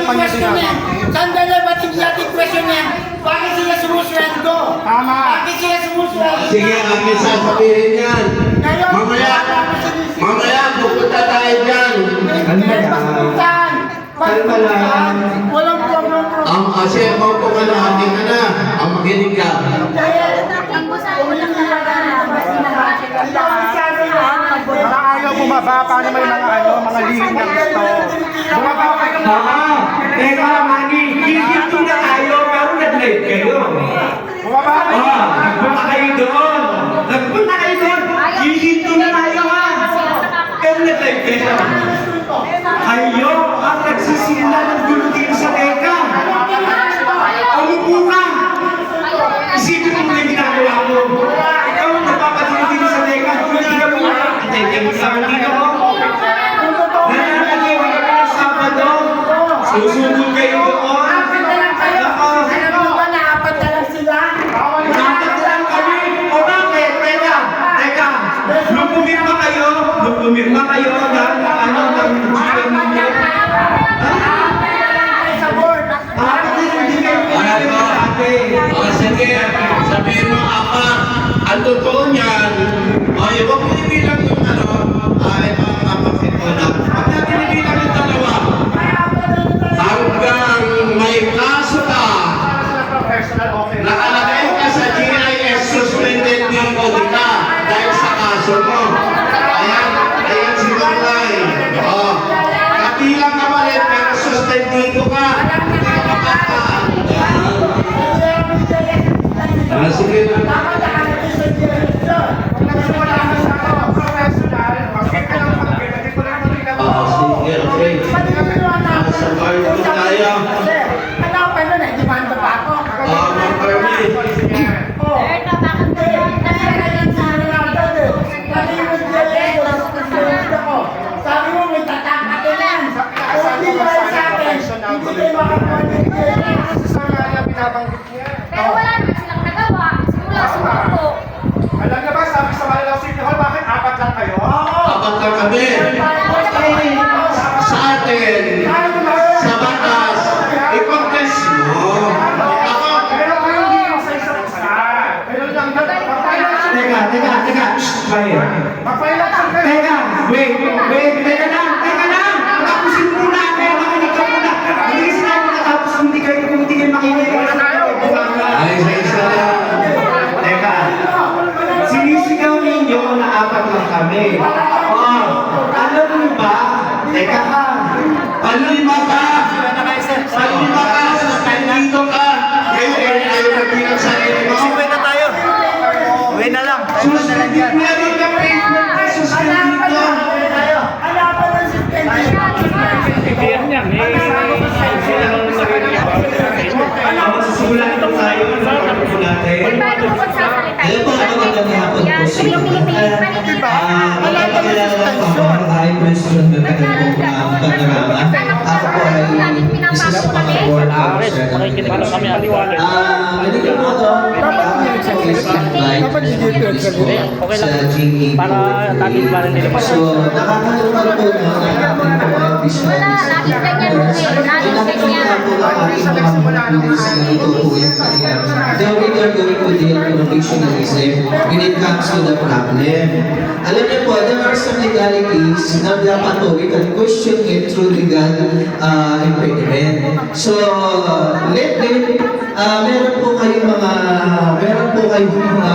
kanya ginagawa. Sandali, ba't hindi natin question yan? Bakit sila sumusweldo? Tama. Bakit sila sumusweldo? Sige, akin sasabihin yan. Ngayon, Mamaya, pupunta tayo dyan. Pagpuntan! Kalma lang. Walang problem. Ang asya mo kung ano, ating ka na. Ang makinig ka. Mga ayaw bumaba, paano may mga lihim ng gusto. Bumaba kayo mga. Teka, Manny, hindi na tayo, pero nag-live kayo. Bumaba kayo. Nagpunta kayo doon. Nagpunta kayo doon. Hihinto na tayo ha. Pero nag-live kayo. Kayo ang nagsisimula ng gulo dito sa Teka. Umupo ka. Isipin mo na yung ginagawa mo. Ikaw ang napapatuloy dito sa Teka. Hindi ka mo Teka mo sa akin dito. Nananagay ka ng Sabado. Susugod kayo doon. Alam mo ba na apat na lang sila? Dapat lang kami. O bakit? Teka. Nung pumirma kayo ng Sa board. hindi kayo pumirma sa atin. Sige, sabihin mo, apat. Ang totoo niyan, huwag mo ibilang yung apat ito na. Pag natin ibilang yung dalawa, hanggang may kaso ka, nakalagay ka sa GIS, suspended DOD ka dahil sa kaso mo. Ayan si Marlay. Kapilang ka pa rin, pero suspendido ka. Hindi ka makakaan. Sige na. Dapat nakalagay sa direksyon. Wala ka sa professional, bakit ka lang mag-ibig ko lang Sige, okay. Sa bar ko tayo. Hanapan nun eh, demanda pa ako. Ma'am Carmen. Oh. Sabi mo may tatakatin. Hindi ba sa akin? Hindi kayo makakuha. sa mga binabanggit niya. Pero wala naman silang nagawa. Simula sumuko. Alam niyo ba, sabi sa Manila City Hall, bakit apat lang kayo? Apat na kami. Sa atin, sa batas, i-contest mo. Ako, Pero kayo hindi yung sa isa't isa. Pero lang na, Teka. Kaya. mag-election kayo. Teka, wait, teka lang. Tapusin muna, kaya makinig ka muna. Hindi kasi namin natapos kung hindi kayo makinig. ay sa isa lang. Teka, sinisigaw ninyo na apat lang kami. Alam mo ba? Teka ha. Panlima ka! Panlima ka! Suspendido ka! Ngayon, ayaw nagbilang sarili mo. Suspendid na rin ka, Facebook ka, suspendido. Hanapan ng suspension. Magsisimula ito tayo. Ano po natin? Paano mo magsasalita? Hello po, magandang hapon po sa inyo. Magpapakilala lang po ako, tayo President ng Tagaligang Panorama. Ako po ay isa sa mga board officer ng Tagaligang. Ganito po ito, sa GE para tagin pa rin nila. So, nakakaroon po ng ating mga visual Laging ganyan mo eh. Laging ganyan. Though we are going to deal with fictionalism when it comes to the problem. Alam niyo po, there are some legalities na dapat po we can question it through legal impediment. So, meron po kayong mga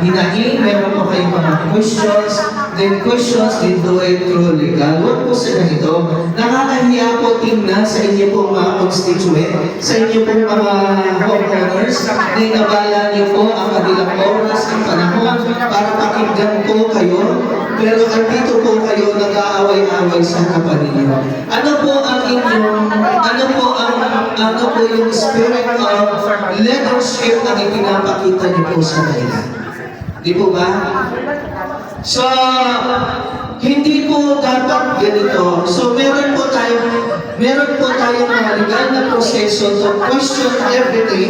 hinaing, meron po kayong mga questions, then do it through legal. Huwag po sa ganito. Nakakahiya po tingnan sa inyo pong mga constituent, sa inyo pong mga homeowners, na inabala niyo po ang kanilang oras ng panahon para pakinggan po kayo, pero andito po kayo nag-aaway-away sa harapan ninyo. Ano po yung spirit of leadership na ipinapakita niyo po sa kanila? Di po ba? So, hindi po dapat ganito. So, meron po tayong mga legal na proseso to question everything.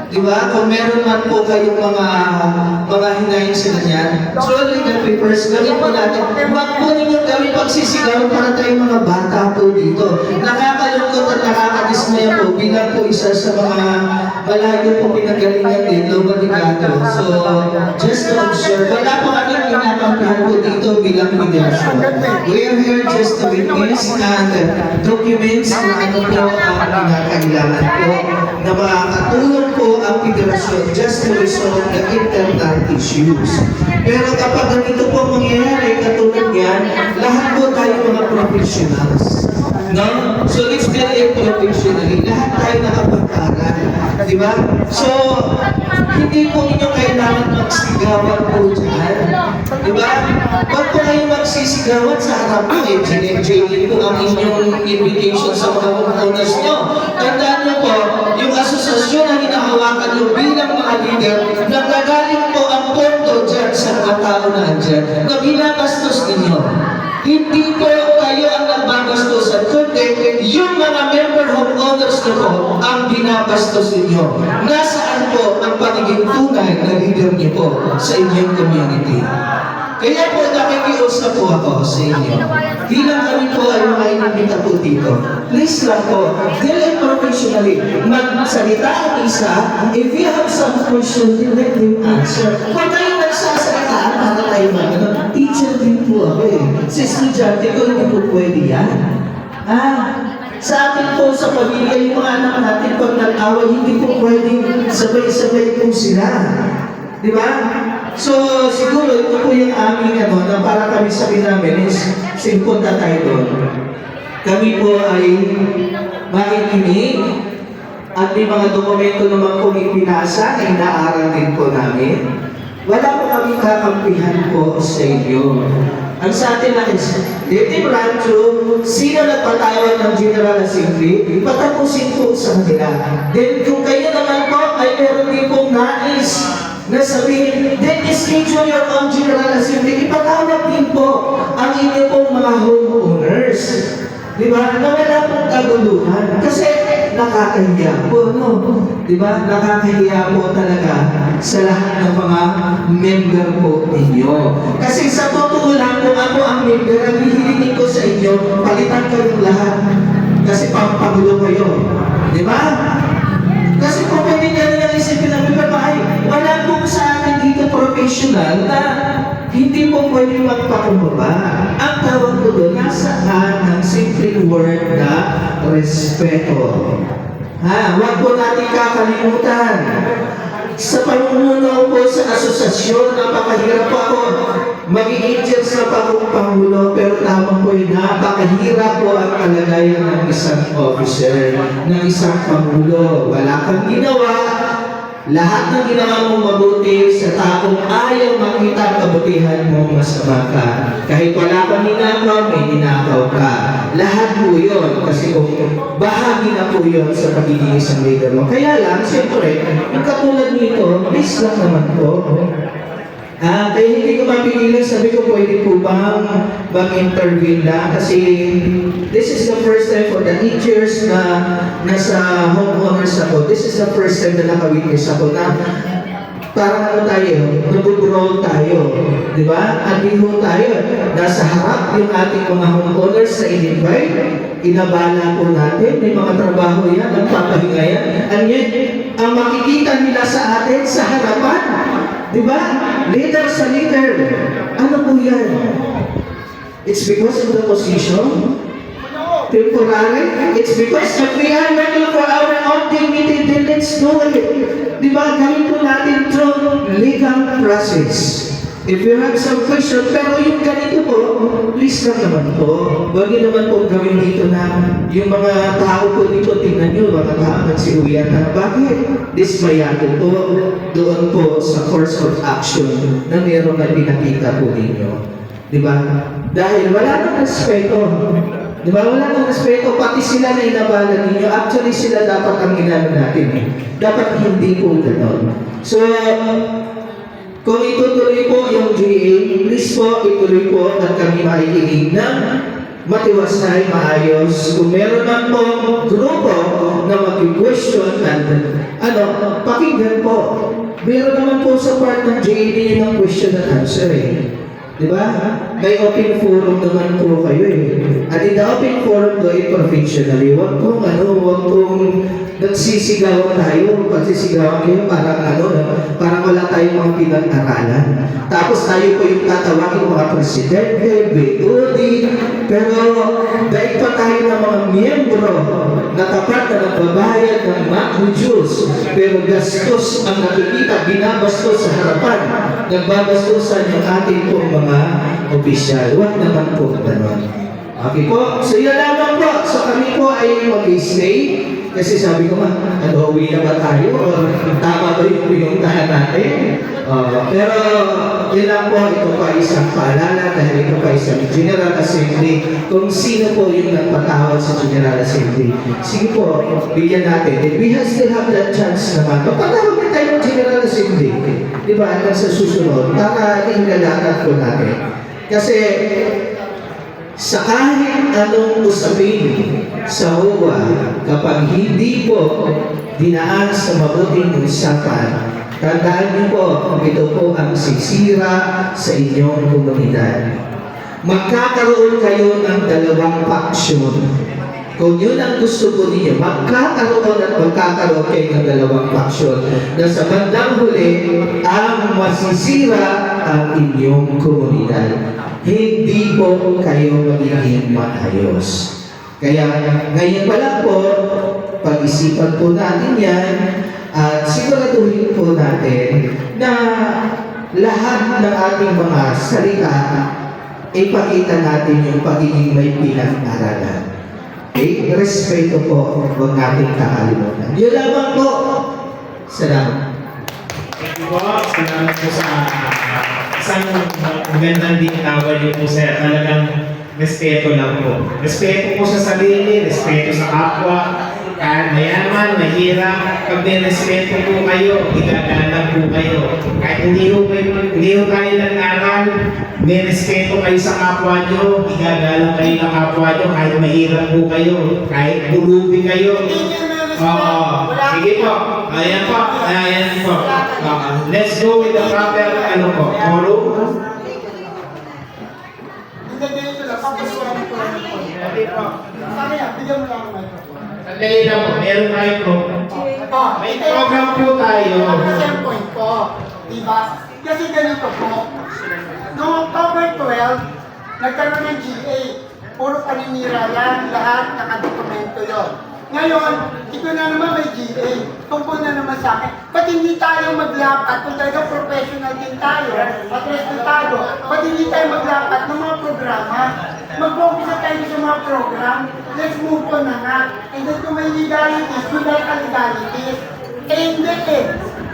Di ba? Kung meron man po kayong mga hinayin sa ganyan, throw legal papers, gawin po natin. Huwag po ninyo gawin pagsisigaw para tayong mga bata po dito. Nakakalungkot at nakakadismaya po bilang po isa sa mga malayo po pinagalingan din, Lobaligado. So, just to observe, wala po kaming kinakampihan po dito bilang liderasyon. We are here just to witness and documents kung ano po ang kinakailangan po na makakatulong po ang federasyon just to resolve the internal issues. Pero kapag ganito po mangyayari, katulad yan, lahat po tayo mga professionals. No? So let's tell it professionally. Lahat tayo nakapag-aral. Di ba? So, hindi po ninyo kailangan magsigawan po dyan. Di ba? Huwag po kayo magsisigawan sa harap po. JJ po ang inyong invitation sa mga homeowners nyo. Tandaan nyo po, yung asosasyon na hinahawakan nyo bilang mga leader, nagagaling po ang pondo dyan sa mga tao na andyan na binabastos ninyo. Hindi po kayo ang nagbabastosan, kundi yung mga member homeowners na po ang binabastos ninyo. Nasaan po ang pagiging tunay na leader niyo po sa inyong community? Kaya po nakikiusap po ako sa inyo. Bilang kami po ay mga inimbita po dito, please lang po, deal it professionally. Magsalita ang isa, if you have some question, let them answer. Kung kayo nagsasalita, para tayo teacher din po ako eh. Sa estudyante ko, hindi po pwede yan. Sa atin po sa pamilya, yung mga anak natin, pag nag-away, hindi po pwede sabay-sabay po sila. Di ba? So, siguro, ito po yung aming na para kami sabihin namin is, punta tayo doon. Kami po ay makikinig at may mga dokumento naman po ipinasa na inaaral din po namin. Wala po kami kakampihan po sa inyo. Ang sa atin lang is, Dative Rancho, sino nagpatawag ng General Assembly, patapusin po sa kanila. Then kung kayo naman po ay meron din pong nais na sabihin, then schedule your own General Assembly, ipatawag din po ang inyo pong mga homeowners. Di ba? Na wala pong kaguluhan. Kasi nakakahiya po, no? Di ba? Nakakahiya po talaga sa lahat ng mga member po ninyo. Kasi sa totoo lang, kung ako ang member, ang hihilingin ko sa inyo, palitan kayong lahat. Kasi pampagulo kayo. Di ba? Kasi kung pwede niya nilang isipin ng babae, wala po sa atin dito professional na hindi po pwede magpakumbaba. Ang tawag ko doon, nasaan ang simple word na respeto. Huwag po natin kakalimutan. Sa pamumuno po sa asosasyon, napakahirap po ako. Mag-i-angels na pa akong Pangulo, pero tama po yun, napakahirap po ang kalagayan ng isang officer, ng isang Pangulo. Wala kang ginawa. Lahat ng ginawa mong mabuti sa taong ayaw makita ang kabutihan mo, masama ka. Kahit wala kang ninakaw, may ninakaw ka. Lahat po yun, kasi kung bahagi na po yun sa pagiging isang leader mo. Kaya lang, siyempre, yung katulad nito, please lang naman po. Kaya hindi ko mapigilan, sabi ko pwede po bang mag-intervene na kasi this is the first time for the 8 years na nasa homeowners ako. This is the first time na nakawitness ako na parang tayo, nabubroll tayo. Di ba? Andiho tayo. Nasa harap yung ating mga homeowners na in-invite. Inabala po natin. May mga trabaho yan, nagpapahinga yan. And yet, ang makikita nila sa atin sa harapan. Di ba? Leader sa leader. Ano po yan? It's because of the position. Temporary. It's because if we are looking for our own dignity, then let's do it. Di ba? Gawin po natin through legal process. If you have some question, pero yung ganito po, please lang naman po. Huwag yun naman po gawin dito na yung mga tao po dito, tingnan nyo, mga tao nagsiuyan na, bakit? Dismayado po doon po sa course of action na meron na pinakita po ninyo. Di ba? Dahil wala nang respeto. Di ba? Wala nang respeto. Pati sila na inabala ninyo. Actually, sila dapat ang inano natin. Dapat hindi po gano'n. So, kung itutuloy po yung GA, please po ituloy po at kami makikinig ng matiwasay, maayos. Kung meron man pong grupo na mag-question pakinggan po. Meron naman po sa part ng JD ng question and answer Di ba? May open forum naman po kayo At in the open forum doon professionally, huwag pong nagsisigawan tayo, pagsisigawan kayo parang wala tayong mga pinag-aralan. Tapos tayo po yung tatawagin mga presidente, BOD, pero dahil pa tayo ng mga miyembro na tapat na nagbabayad ng monthly dues, pero gastos ang nakikita, binabastos sa harapan, nagbabastosan yung ating pong mga opisyal. Huwag naman po gano'n. Okay po, so yun lamang po. So kami po ay mag-stay. Kasi sabi ko uwi na ba tayo? O tama ba yung pinuntahan natin? Pero yun lang po, ito pa isang paalala dahil ito pa isang General Assembly. Kung sino po yung nagpatawad sa General Assembly, sige po, bigyan natin. And we still have that chance naman. Magpatawag na tayo ng General Assembly. Diba? Hanggang sa susunod. Para ilalakad po natin. Kasi sa kahit anong usapin sa OWA, kapag hindi po dinaan sa mabuting usapan, tandaan niyo po, ito po ang sisira sa inyong komunidad. Magkakaroon kayo ng dalawang paksyon. Kung yun ang gusto po ninyo, magkakaroon kayo ng dalawang paksyon na sa bandang huli ang masisira ang inyong komunidad. Hindi po kayo magiging maayos. Kaya ngayon pa lang po, pag-isipan po natin yan at siguraduhin po natin na lahat ng ating mga salita ipakita natin yung pagiging may pinag-aralan. Okay? Respeto po, huwag nating kakalimutan. Yun lamang po. Salamat. Thank you po. Salamat po sa isang magandang ditawan niyo po sir. Talagang respeto lang po. Respeto po sa sarili, respeto sa kapwa. Kahit mayaman, mahirap, pag may respeto po kayo, igagalang po kayo. Kahit hindi ho tayo nag-aral, may respeto kayo sa kapwa nyo, igagalang kayo ng kapwa nyo, kahit mahirap po kayo, kahit bulubi kayo. Sige po. Ayan po. Ayan po. Let's go with the proper forum. Hindi po. Bigyan mo lang ang microphone. Sandali lang po. Meron tayong program. May program po tayo. Kasi point po. Diba? Kasi ganito po. Noong October 12, nagkaroon ng GA. Puro paninira yan. Lahat nakadokumento yon. Ngayon, ito na naman may GA. Tungkol na naman sa akin. Ba't hindi tayo maglapat? Kung talagang professional din tayo at respetado, ba't hindi tayo maglapat ng mga programa? Mag-focus na tayo sa mga program. Let's move on na nga. And then kung may legalities, without legalities. Hindi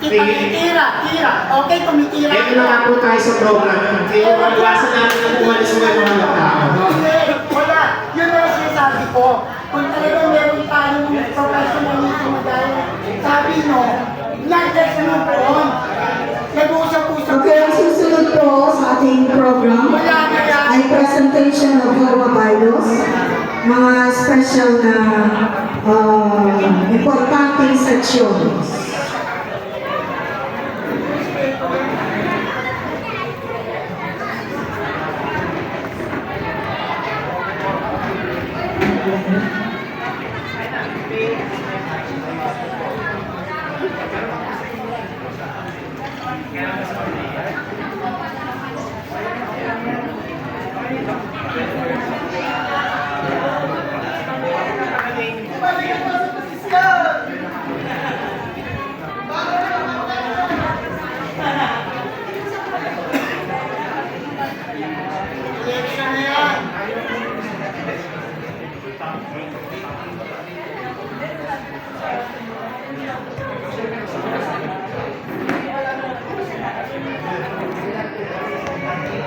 Tira. Okay, tumitira. Ito na nga po tayo sa program. Kaya maliwasan natin na umalis mo yung mga tao. Hindi, wala. Yun na ang sinasabi ko. Kung talagang meron tayong professionalism na dahil, sabi no, nag-test mo po. Nag-usap-usap. Okay, ang susunod po sa ating program ay presentation of Law Bylaws, mga special na importanteng seksyon.